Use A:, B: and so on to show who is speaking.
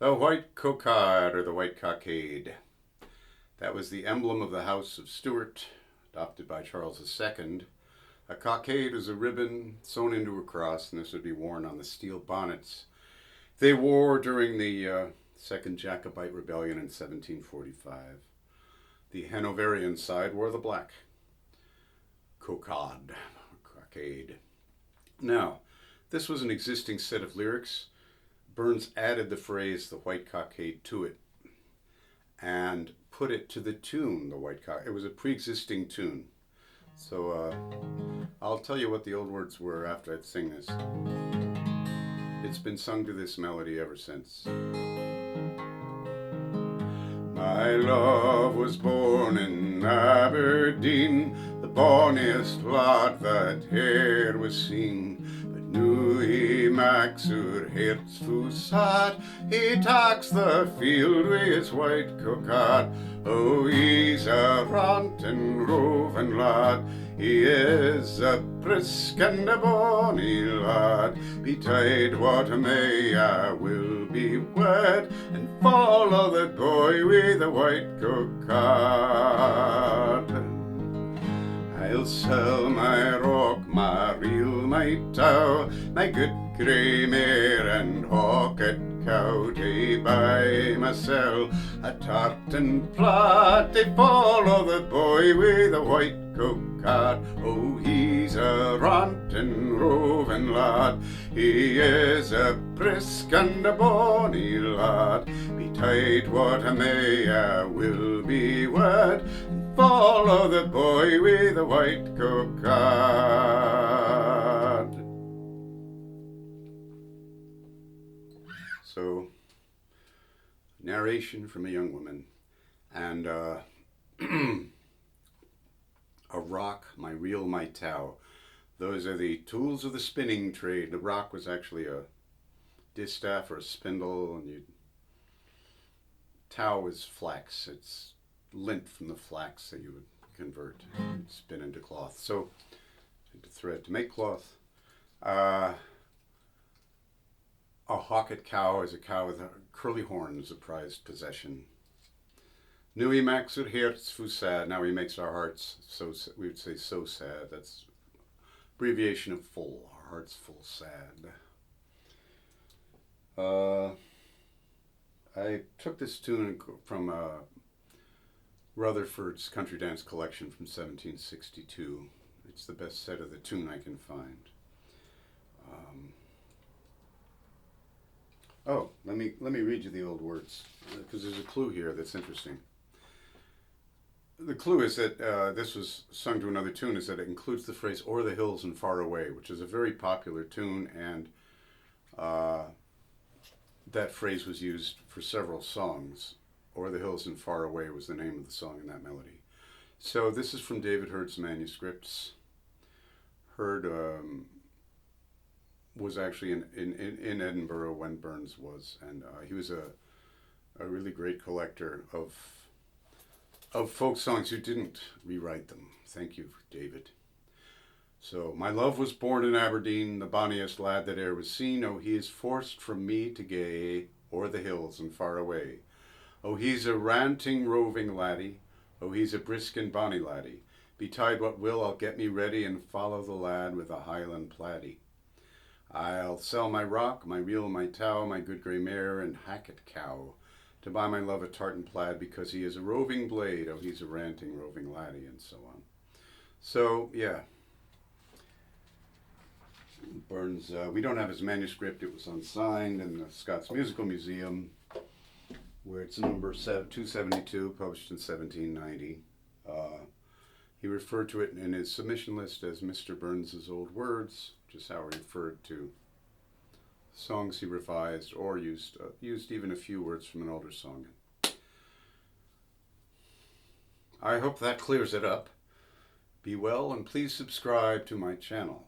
A: The White Cockade, or the White Cockade. That was the emblem of the House of Stuart, adopted by Charles II. A cockade is a ribbon sewn into a cross, and this would be worn on the steel bonnets they wore during the Second Jacobite Rebellion in 1745. The Hanoverian side wore the black cockade. Now, this was an existing set of lyrics. Burns added the phrase, the White Cockade, to it and put it to the tune, the White Cockade. It was a pre-existing tune. So I'll tell you what the old words were after I sing this. It's been sung to this melody ever since. My love was born in Aberdeen, the bonniest lad that e'er was seen. But noo he maks oor hearts fu' sad, he taks the field wi' his white cockade. Oh, he's a ranting, roving lad, he is a brisk and a bonny lad. Betide what may, I will be wed and follow the boy with the white cockade. I'll sell my rock, my reel, my tow, my good grey mare and hawkit cow, to buy mysel a tartan plaid, to follow the boy with the white cockade. Oh, he's a ranting, roving lad, he is a brisk and a bonny lad. Betide what may, I will be wed and follow the boy with the white cockade. So, narration from a young woman, and a rock, my reel, my tow. Those are the tools of the spinning trade. The rock was actually a distaff or a spindle, and tow is flax. It's lint from the flax that you would convert and spin into cloth. So, into thread. To make cloth, a hawkit cow is a cow with curly horns, a prized possession. Nu he maks oor hearts fu' sad. Now he makes our hearts so, we would say so sad. That's abbreviation of full. Our hearts full sad. I took this tune from Rutherford's country dance collection from 1762. It's the best set of the tune I can find. Let me read you the old words, because there's a clue here that's interesting. The clue is that this was sung to another tune, is that it includes the phrase "o'er the hills and far away," which is a very popular tune, and that phrase was used for several songs. "O'er the hills and far away" was the name of the song in that melody. So this is from David Hurd's manuscripts. Hurd was actually in Edinburgh when Burns was, and he was a really great collector of folk songs who didn't rewrite them. Thank you, David. So, my love was born in Aberdeen, the bonniest lad that e'er was seen. Oh, he is forced from me to gae, o'er the hills and far away. Oh, he's a ranting, roving laddie. Oh, he's a brisk and bonny laddie. Betide what will, I'll get me ready and follow the lad with a Highland plaidie. I'll sell my rock, my reel, my tow, my good grey mare and hawkit cow, to buy my love a tartan plaid, because he is a roving blade. Oh, he's a ranting, roving laddie, and so on. So, yeah. Burns, we don't have his manuscript. It was unsigned in the Scots Musical Museum, where it's number 272, published in 1790. He referred to it in his submission list as Mr. Burns's Old Words, which is how he referred to songs he revised or used even a few words from an older song. I hope that clears it up. Be well, and please subscribe to my channel.